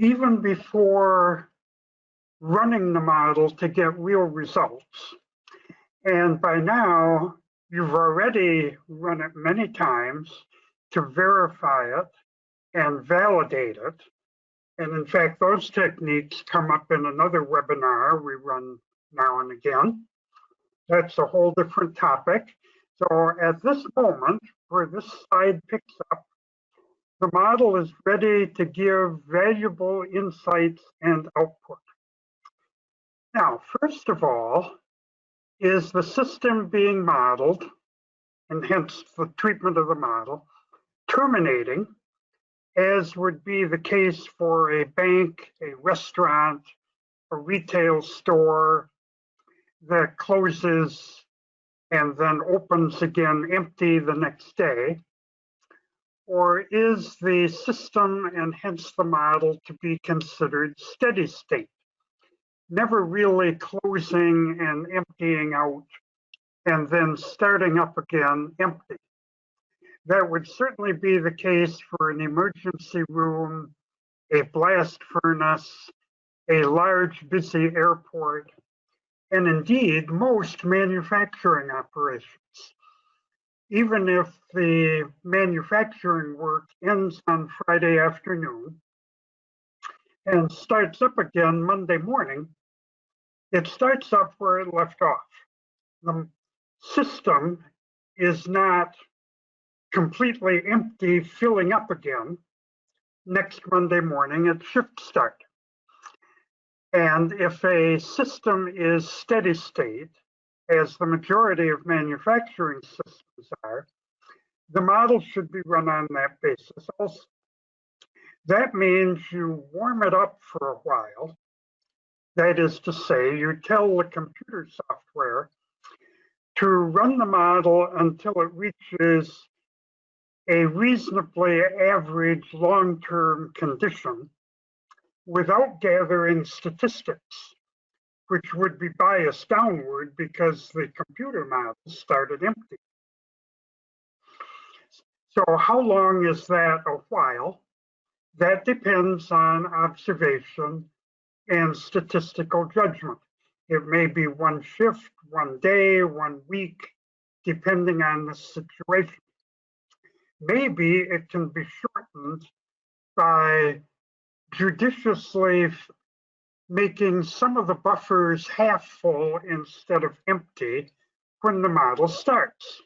even before running the model to get real results. And by now, you've already run it many times to verify it and validate it. And in fact, those techniques come up in another webinar we run now and again. That's a whole different topic. So at this moment, where this slide picks up, the model is ready to give valuable insights and output. Now, first of all, is the system being modeled, and hence the treatment of the model, terminating, as would be the case for a bank, a restaurant, a retail store that closes and then opens again empty the next day? Or is the system and hence the model to be considered steady state, never really closing and emptying out and then starting up again empty? That would certainly be the case for an emergency room, a blast furnace, a large busy airport, and indeed most manufacturing operations. Even if the manufacturing work ends on Friday afternoon and starts up again Monday morning, it starts up where it left off. The system is not completely empty, filling up again next Monday morning at shift start. And if a system is steady state, as the majority of manufacturing systems are, the model should be run on that basis also. That means you warm it up for a while. That is to say, you tell the computer software to run the model until it reaches a reasonably average long-term condition without gathering statistics, which would be biased downward because the computer model started empty. So how long is that a while? That depends on observation and statistical judgment. It may be one shift, one day, 1 week, depending on the situation. Maybe it can be shortened by judiciously making some of the buffers half full instead of empty when the model starts.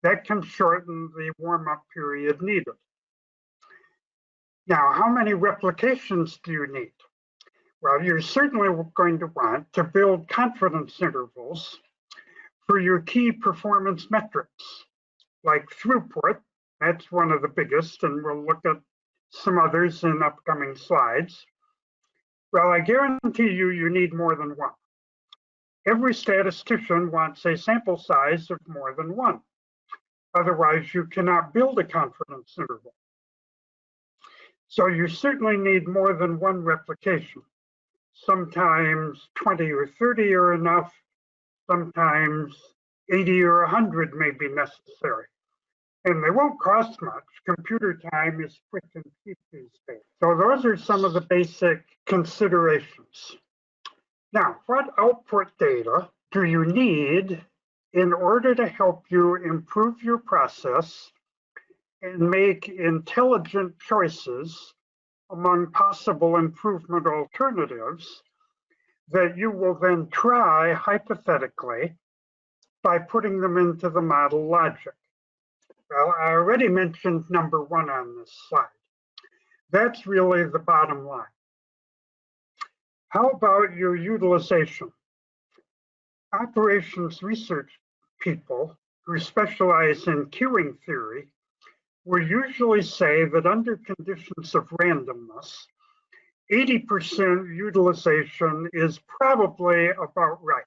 That can shorten the warm-up period needed. Now, how many replications do you need? Well, you're certainly going to want to build confidence intervals for your key performance metrics, like throughput. That's one of the biggest, and we'll look at some others in upcoming slides. Well, I guarantee you, you need more than one. Every statistician wants a sample size of more than one. Otherwise, you cannot build a confidence interval. So you certainly need more than one replication. Sometimes 20 or 30 are enough. Sometimes 80 or 100 may be necessary. And they won't cost much. Computer time is quick and cheap these days. So those are some of the basic considerations. Now, what output data do you need in order to help you improve your process and make intelligent choices among possible improvement alternatives that you will then try hypothetically by putting them into the model logic? Well, I already mentioned number one on this slide. That's really the bottom line. How about your utilization? Operations research people who specialize in queuing theory will usually say that under conditions of randomness, 80% utilization is probably about right.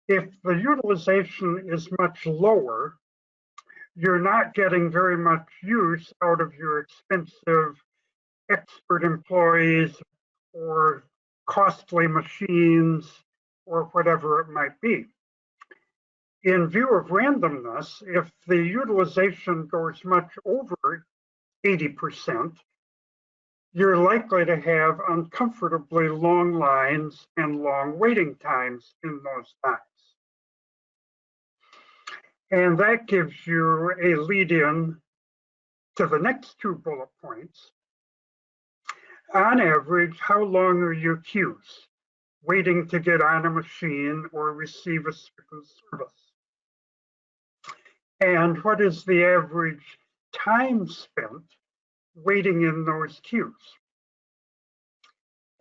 If the utilization is much lower, you're not getting very much use out of your expensive expert employees or costly machines or whatever it might be. In view of randomness, if the utilization goes much over 80%, you're likely to have uncomfortably long lines and long waiting times in those times. And that gives you a lead-in to the next two bullet points. On average, how long are your queues waiting to get on a machine or receive a certain service? And what is the average time spent waiting in those queues?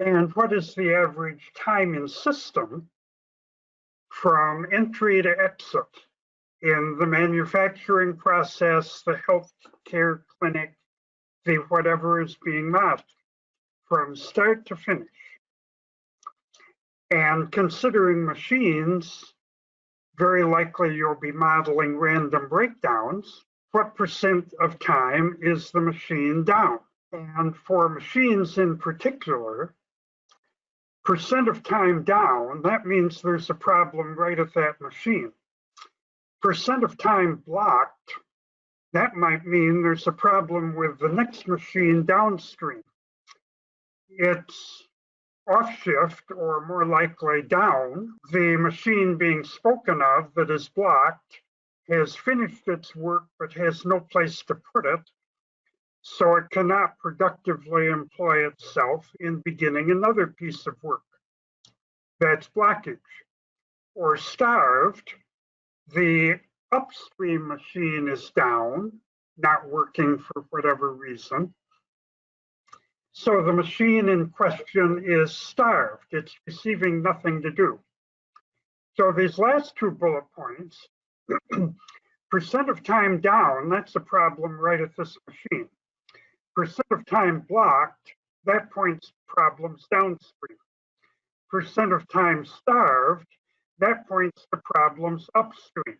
And what is the average time in system from entry to exit in the manufacturing process, the healthcare clinic, the whatever is being modeled, from start to finish? And considering machines, very likely you'll be modeling random breakdowns. What % of time is the machine down? And for machines in particular, % of time down, that means there's a problem right at that machine. % of time blocked, that might mean there's a problem with the next machine downstream. It's off shift, or more likely down. The machine being spoken of that is blocked has finished its work but has no place to put it, so it cannot productively employ itself in beginning another piece of work. That's blockage. Or starved, the upstream machine is down, not working for whatever reason. So the machine in question is starved. It's receiving nothing to do. So these last two bullet points, % of time down, that's a problem right at this machine. % of time blocked, that points problems downstream. % of time starved, that points to problems upstream.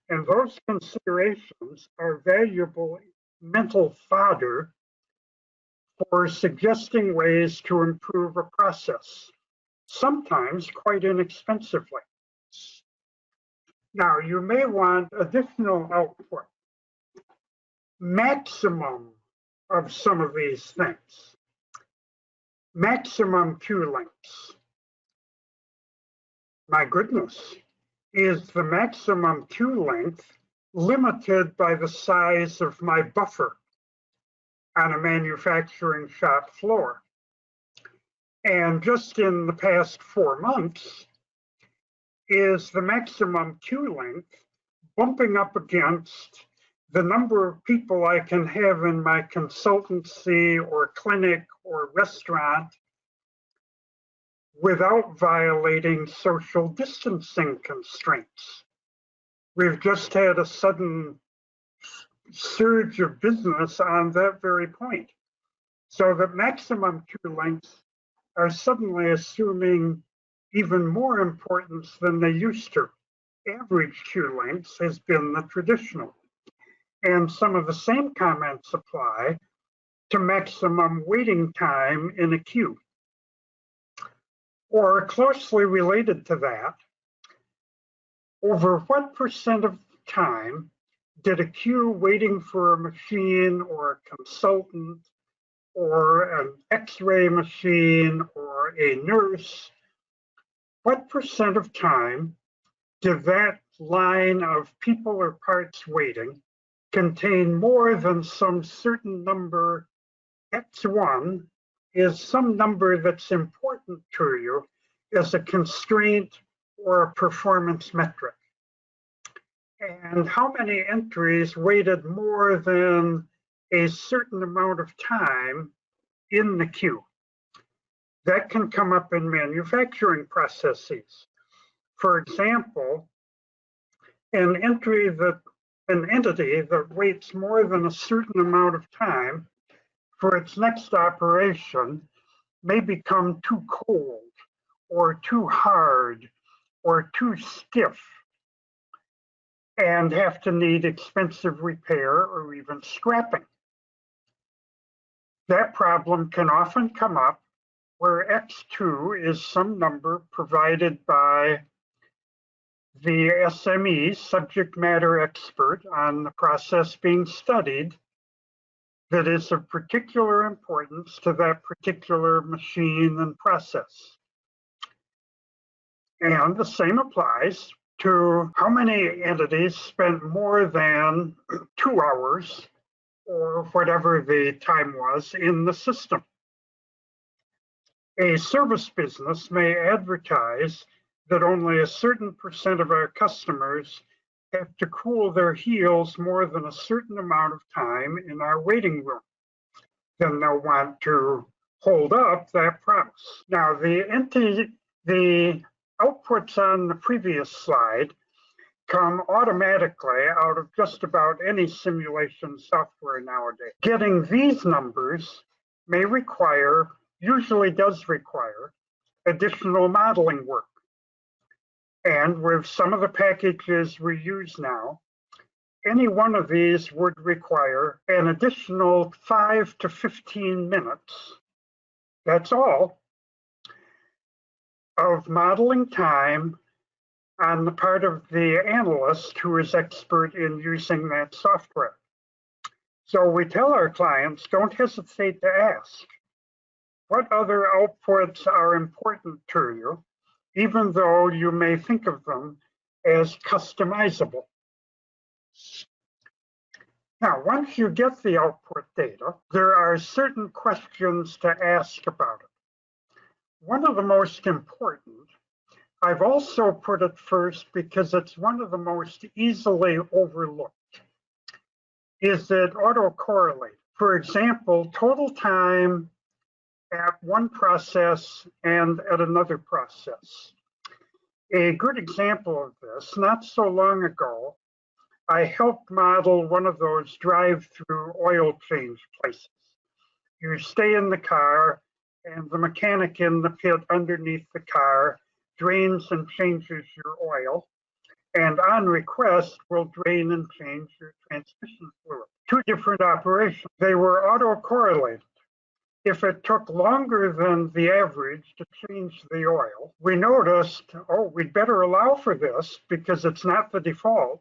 And those considerations are valuable mental fodder for suggesting ways to improve a process, sometimes quite inexpensively. Now, you may want additional output, maximum of some of these things. Maximum queue lengths. My goodness, is the maximum queue length limited by the size of my buffer on a manufacturing shop floor? And just in the past 4 months, is the maximum queue length bumping up against the number of people I can have in my consultancy or clinic or restaurant without violating social distancing constraints? We've just had a sudden surge of business on that very point. So the maximum queue lengths are suddenly assuming even more importance than they used to. Average queue lengths has been the traditional. And some of the same comments apply to maximum waiting time in a queue. Or closely related to that, over what % of time did a queue waiting for a machine or a consultant or an X-ray machine or a nurse, what % of time did that line of people or parts waiting contain more than some certain number? X1 is some number that's important to you as a constraint or a performance metric. And how many entries waited more than a certain amount of time in the queue? That can come up in manufacturing processes. For example, an entity that waits more than a certain amount of time for its next operation may become too cold or too hard or too stiff and have to need expensive repair or even scrapping. That problem can often come up where X2 is some number provided by the SME, subject matter expert on the process being studied, that is of particular importance to that particular machine and process. And the same applies to how many entities spent more than 2 hours or whatever the time was in the system. A service business may advertise that only a certain percent of our customers have to cool their heels more than a certain amount of time in our waiting room. Then they'll want to hold up that promise. Now, the outputs on the previous slide come automatically out of just about any simulation software nowadays. Getting these numbers usually does require additional modeling work. And with some of the packages we use now, any one of these would require an additional 5 to 15 minutes, that's all, of modeling time on the part of the analyst who is expert in using that software. So we tell our clients, don't hesitate to ask, what other outputs are important to you, even though you may think of them as customizable? Now, once you get the output data, there are certain questions to ask about it. One of the most important, I've also put it first because it's one of the most easily overlooked, is it autocorrelated? For example, total time at one process and at another process. A good example of this, not so long ago, I helped model one of those drive-through oil change places. You stay in the car and the mechanic in the pit underneath the car drains and changes your oil, and on request will drain and change your transmission fluid. Two different operations. They were autocorrelated. If it took longer than the average to change the oil, we noticed, oh, we'd better allow for this because it's not the default.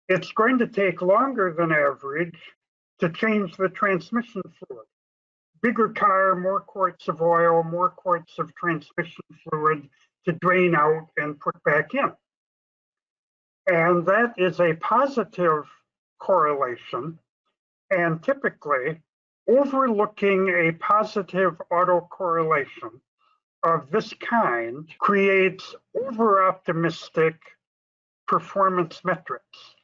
It's going to take longer than average to change the transmission fluid. Bigger car, more quarts of oil, more quarts of transmission fluid to drain out and put back in. And that is a positive correlation, and typically overlooking a positive autocorrelation of this kind creates over-optimistic performance metrics.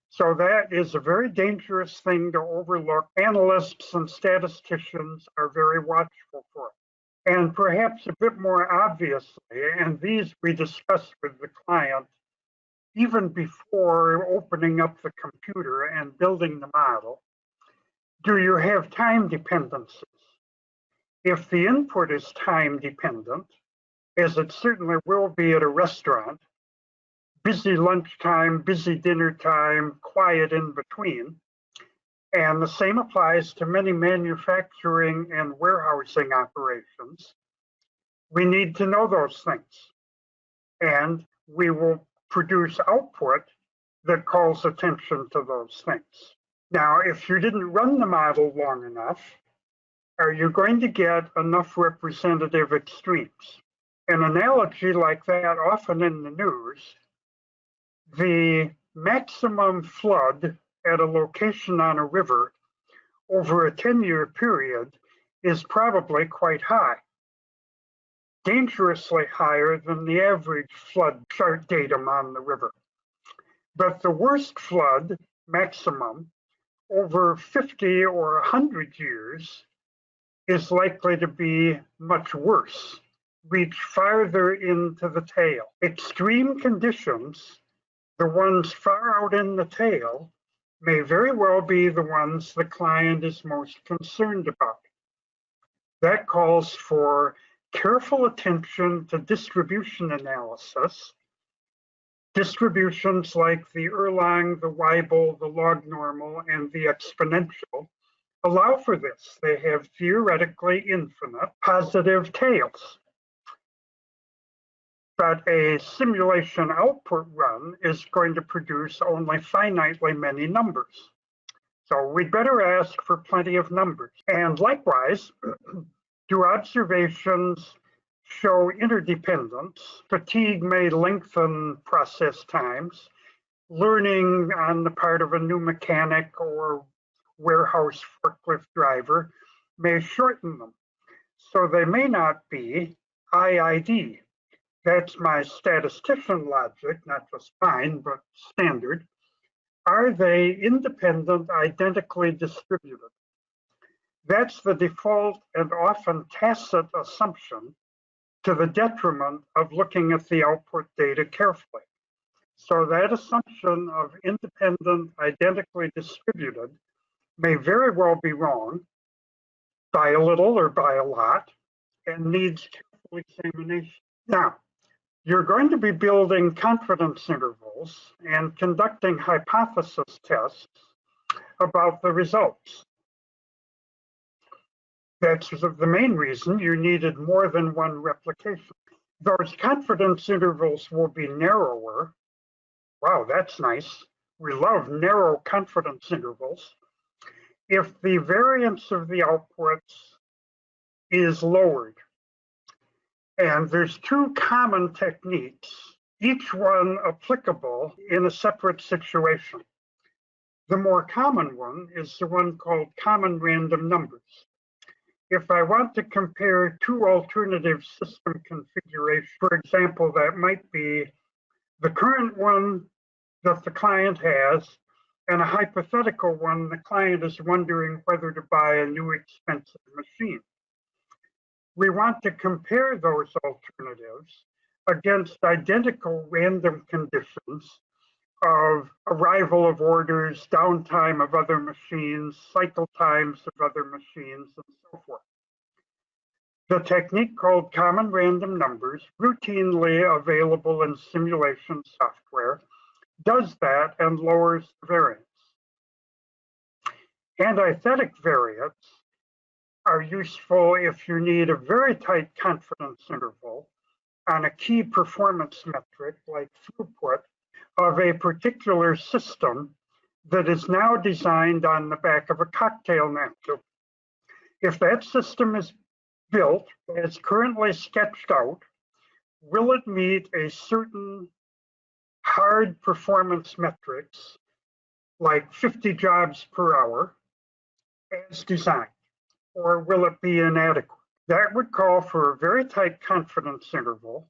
So that is a very dangerous thing to overlook. Analysts and statisticians are very watchful for it. And perhaps a bit more obviously, and these we discussed with the client even before opening up the computer and building the model, do you have time dependencies? If the input is time dependent, as it certainly will be at a restaurant, busy lunchtime, busy dinner time, quiet in between. And the same applies to many manufacturing and warehousing operations. We need to know those things. And we will produce output that calls attention to those things. Now, if you didn't run the model long enough, are you going to get enough representative extremes? An analogy like that, often in the news, the maximum flood at a location on a river over a 10-year period is probably quite high, dangerously higher than the average flood chart datum on the river. But the worst flood maximum over 50 or 100 years is likely to be much worse, reach farther into the tail. Extreme conditions, the ones far out in the tail, may very well be the ones the client is most concerned about. That calls for careful attention to distribution analysis. Distributions like the Erlang, the Weibull, the log normal, and the exponential allow for this. They have theoretically infinite positive tails. But a simulation output run is going to produce only finitely many numbers. So we'd better ask for plenty of numbers. And likewise, do observations show interdependence? Fatigue may lengthen process times. Learning on the part of a new mechanic or warehouse forklift driver may shorten them. So they may not be IID. That's my statistician logic, not just mine, but standard. Are they independent, identically distributed? That's the default and often tacit assumption to the detriment of looking at the output data carefully. So that assumption of independent, identically distributed may very well be wrong by a little or by a lot and needs careful examination. Now, you're going to be building confidence intervals and conducting hypothesis tests about the results. That's the main reason you needed more than one replication. Those confidence intervals will be narrower. Wow, that's nice. We love narrow confidence intervals. If the variance of the outputs is lowered. And there's two common techniques, each one applicable in a separate situation. The more common one is the one called common random numbers. If I want to compare two alternative system configurations, for example, that might be the current one that the client has and a hypothetical one the client is wondering whether to buy a new expensive machine. We want to compare those alternatives against identical random conditions of arrival of orders, downtime of other machines, cycle times of other machines, and so forth. The technique called common random numbers, routinely available in simulation software, does that and lowers the variance. Antithetic variants are useful if you need a very tight confidence interval on a key performance metric like throughput of a particular system that is now designed on the back of a cocktail napkin. If that system is built as currently sketched out, will it meet a certain hard performance metrics like 50 jobs per hour as designed, or will it be inadequate? That would call for a very tight confidence interval,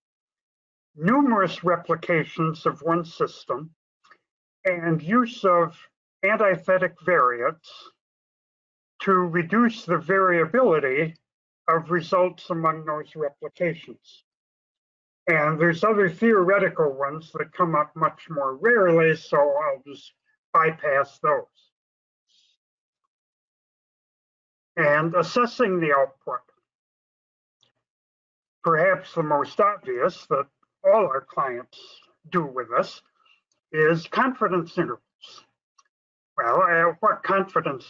numerous replications of one system, and use of antithetic variants to reduce the variability of results among those replications. And there's other theoretical ones that come up much more rarely, so I'll just bypass those. And assessing the output. Perhaps the most obvious that all our clients do with us is confidence intervals. Well, at what confidence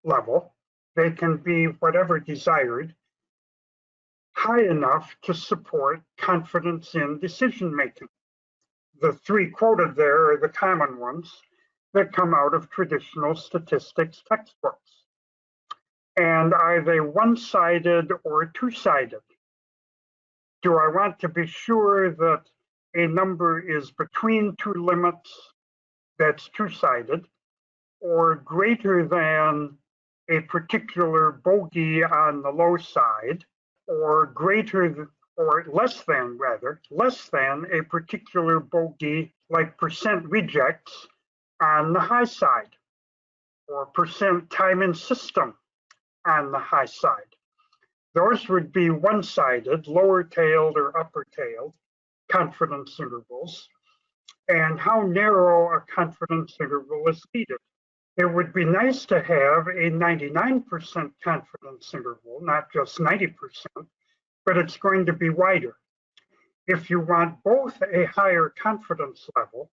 level? They can be whatever desired, high enough to support confidence in decision making. The three quoted there are the common ones that come out of traditional statistics textbooks. And are they one-sided or two-sided? Do I want to be sure that a number is between two limits that's two-sided, or greater than a particular bogey on the low side, or greater or less than a particular bogey like percent rejects on the high side, or percent time in system on the high side? Those would be one-sided, lower-tailed or upper-tailed confidence intervals, and how narrow a confidence interval is needed. It would be nice to have a 99% confidence interval, not just 90%, but it's going to be wider. If you want both a higher confidence level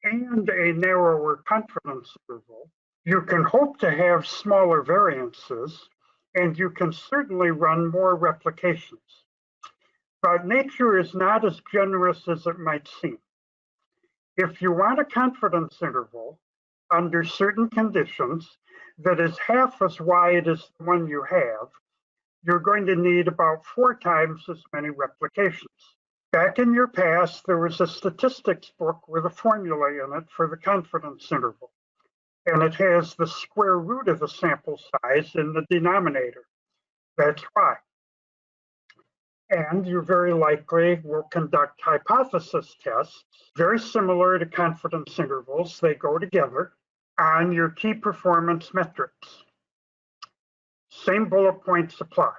and a narrower confidence interval, you can hope to have smaller variances, and you can certainly run more replications. But nature is not as generous as it might seem. If you want a confidence interval under certain conditions that is half as wide as the one you have, you're going to need about 4 times as many replications. Back in your past, there was a statistics book with a formula in it for the confidence interval, and it has the square root of the sample size in the denominator. That's why. And you very likely will conduct hypothesis tests, very similar to confidence intervals. They go together on your key performance metrics. Same bullet points apply.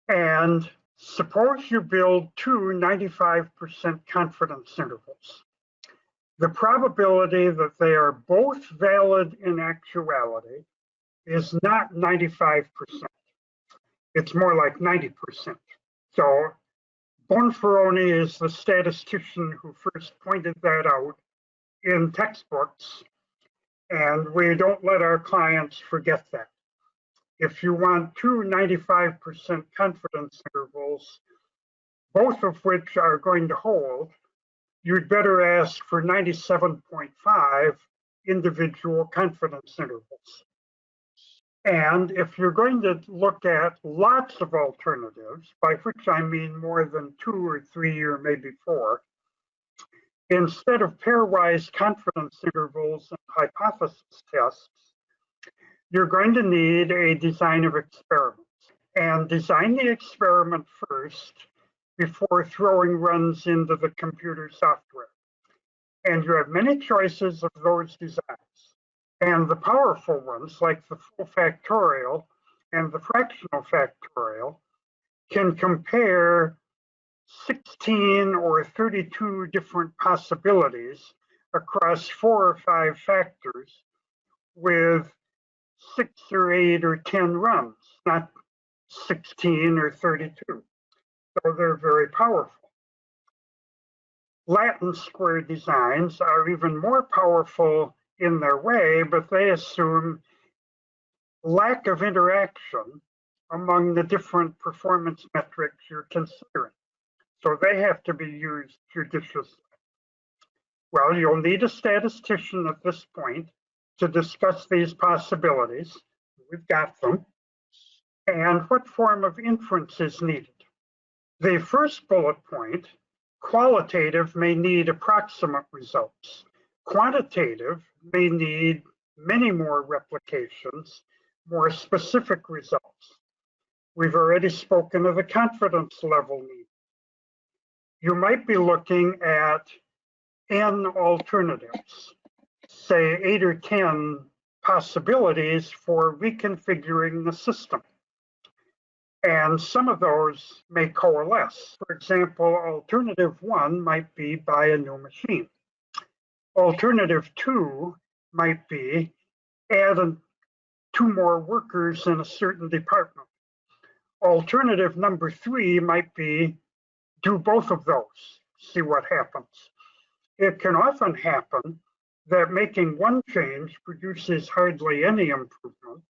And suppose you build 2 95% confidence intervals. The probability that they are both valid in actuality is not 95%. It's more like 90%. So Bonferroni is the statistician who first pointed that out in textbooks, and we don't let our clients forget that. If you want 2 95% confidence intervals, both of which are going to hold, you'd better ask for 97.5 individual confidence intervals. And if you're going to look at lots of alternatives, by which I mean more than 2 or 3 or maybe 4, instead of pairwise confidence intervals and hypothesis tests, you're going to need a design of experiments. And design the experiment first before throwing runs into the computer software. And you have many choices of those designs. And the powerful ones, like the full factorial and the fractional factorial, can compare 16 or 32 different possibilities across 4 or 5 factors with 6 or 8 or 10 runs, not 16 or 32. So they're very powerful. Latin square designs are even more powerful in their way, but they assume lack of interaction among the different performance metrics you're considering. So they have to be used judiciously. Well, you'll need a statistician at this point to discuss these possibilities. We've got them. And what form of inference is needed? The first bullet point, qualitative, may need approximate results. Quantitative may need many more replications, more specific results. We've already spoken of the confidence level need. You might be looking at n alternatives, say 8 or 10 possibilities for reconfiguring the system. And some of those may coalesce. For example, alternative 1 might be buy a new machine. Alternative 2 might be add 2 more workers in a certain department. Alternative number 3 might be do both of those, see what happens. It can often happen that making one change produces hardly any improvement.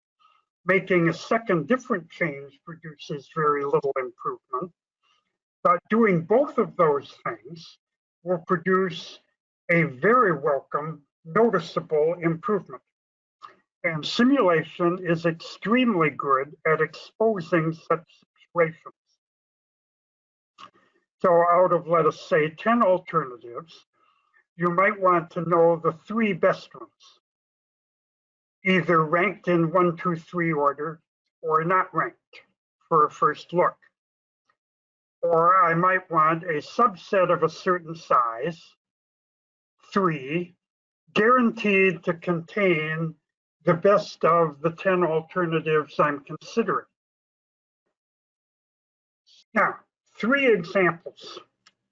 Making a second different change produces very little improvement. But doing both of those things will produce a very welcome, noticeable improvement. And simulation is extremely good at exposing such situations. So out of, let us say, 10 alternatives, you might want to know the 3 best ones, either ranked in 1, 2, 3 order or not ranked for a first look. Or I might want a subset of a certain size, 3, guaranteed to contain the best of the 10 alternatives I'm considering. Now, 3 examples,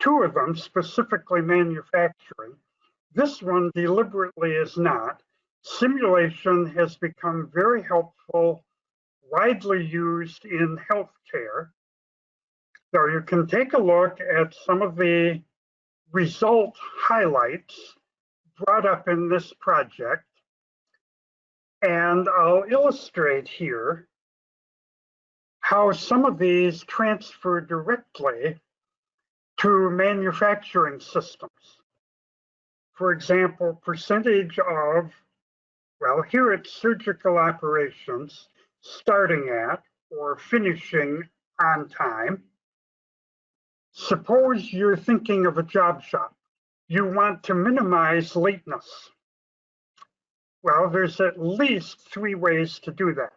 2 of them specifically manufacturing. This one deliberately is not. Simulation has become very helpful, widely used in healthcare. So you can take a look at some of the result highlights brought up in this project. And I'll illustrate here how some of these transfer directly to manufacturing systems. For example, percentage of Well, here it's surgical operations starting at or finishing on time. Suppose you're thinking of a job shop. You want to minimize lateness. Well, there's at least 3 ways to do that.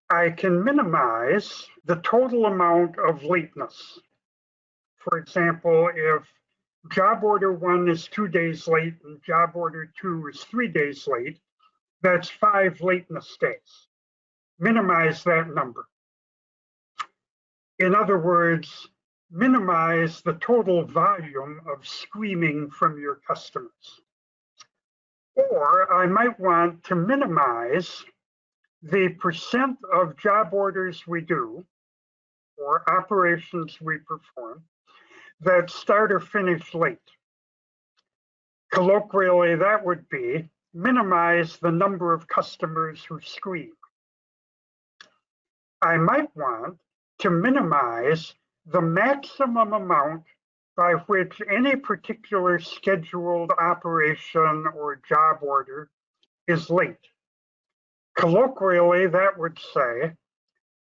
I can minimize the total amount of lateness. For example, if job order 1 is 2 days late and job order 2 is 3 days late, that's 5 lateness days. Minimize that number. In other words, minimize the total volume of screaming from your customers. Or I might want to minimize the percent of job orders we do or operations we perform that start or finish late. Colloquially, that would be minimize the number of customers who scream. I might want to minimize the maximum amount by which any particular scheduled operation or job order is late. Colloquially, that would say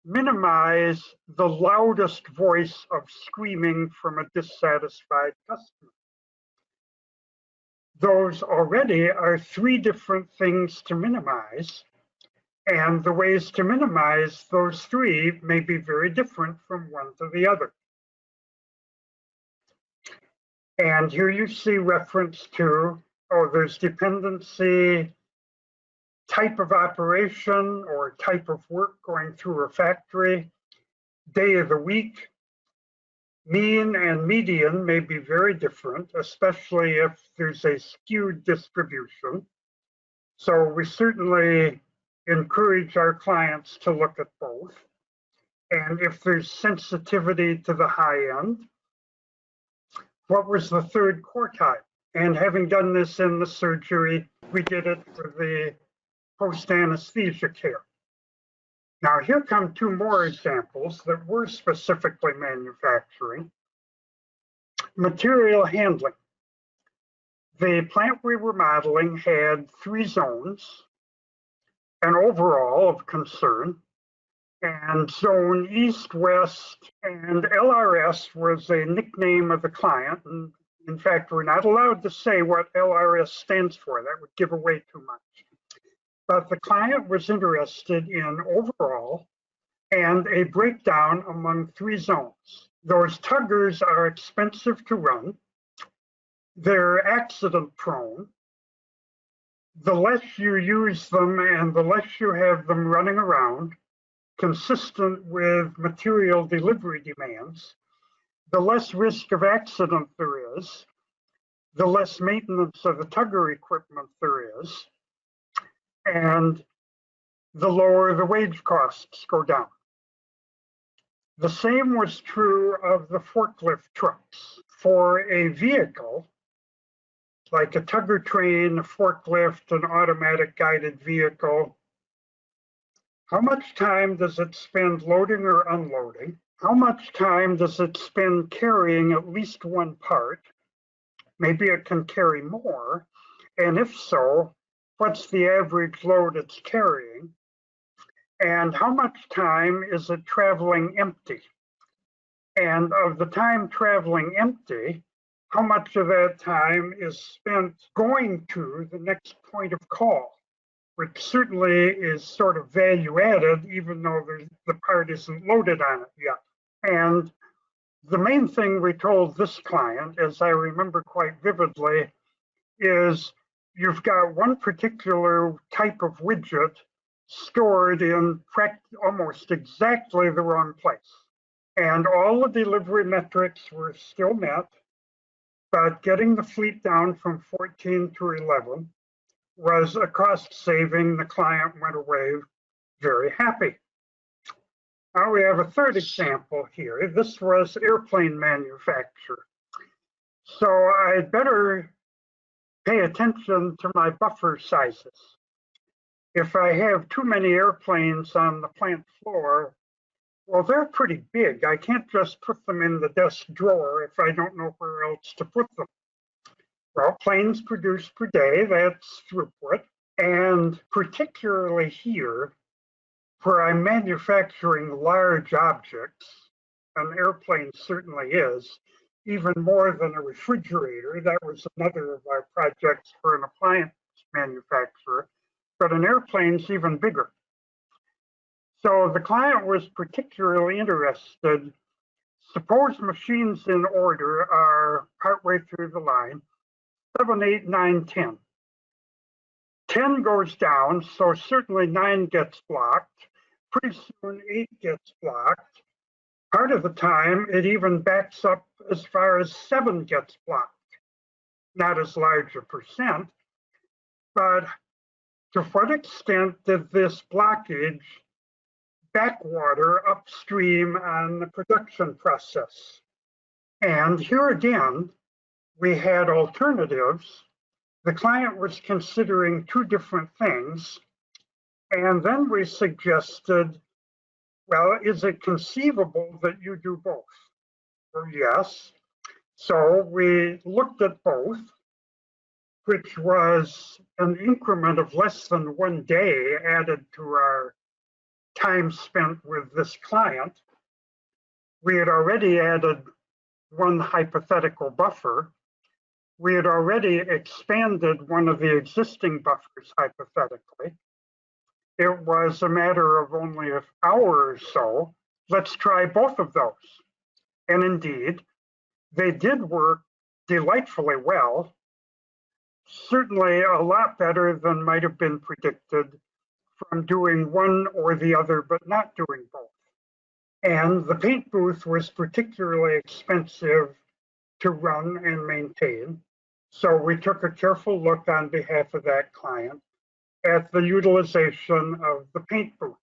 minimize the loudest voice of screaming from a dissatisfied customer. Those already are 3 different things to minimize, and the ways to minimize those 3 may be very different from one to the other. And here you see reference to, there's dependency, type of operation or type of work going through a factory, day of the week. Mean and median may be very different, especially if there's a skewed distribution. So we certainly encourage our clients to look at both. And if there's sensitivity to the high end, what was the 3rd quartile? And having done this in the surgery, we did it for the post-anesthesia care. Now here come 2 more examples that we're specifically manufacturing. Material handling. The plant we were modeling had 3 zones, an overall of concern, and zone east, west, and LRS was a nickname of the client. And in fact, we're not allowed to say what LRS stands for. That would give away too much. But the client was interested in overall and a breakdown among 3 zones. Those tuggers are expensive to run. They're accident prone. The less you use them and the less you have them running around, consistent with material delivery demands, the less risk of accident there is, the less maintenance of the tugger equipment there is, and the lower the wage costs go down. The same was true of the forklift trucks. For a vehicle, like a tugger train, a forklift, an automatic guided vehicle, how much time does it spend loading or unloading? How much time does it spend carrying at least one part? Maybe it can carry more. And if so, what's the average load it's carrying? And how much time is it traveling empty? And of the time traveling empty, how much of that time is spent going to the next point of call, which certainly is sort of value added, even though the part isn't loaded on it yet. And the main thing we told this client, as I remember quite vividly, is you've got one particular type of widget stored in almost exactly the wrong place. And all the delivery metrics were still met, but getting the fleet down from 14 to 11 was a cost saving. The client went away very happy. Now we have a 3rd example here. This was airplane manufacture. So I'd better pay attention to my buffer sizes. If I have too many airplanes on the plant floor, well, they're pretty big. I can't just put them in the desk drawer if I don't know where else to put them. Well, planes produced per day, that's throughput. And particularly here, where I'm manufacturing large objects, an airplane certainly is, even more than a refrigerator. That was another of our projects for an appliance manufacturer, but an airplane's even bigger. So the client was particularly interested. Suppose machines in order are partway through the line, 7, 8, 9, 10. 10 goes down, so certainly 9 gets blocked. Pretty soon 8 gets blocked. Part of the time, it even backs up as far as 7 gets blocked. Not as large a percent, but to what extent did this blockage backwater upstream on the production process? And here again, we had alternatives. The client was considering 2 different things. And then we suggested, well, is it conceivable that you do both? Well, yes. So we looked at both, which was an increment of less than 1 day added to our time spent with this client. We had already added 1 hypothetical buffer. We had already expanded one of the existing buffers hypothetically. It was a matter of only an hour or so. Let's try both of those. And indeed, they did work delightfully well, certainly a lot better than might have been predicted from doing one or the other, but not doing both. And the paint booth was particularly expensive to run and maintain. So we took a careful look on behalf of that client at the utilization of the paint booth.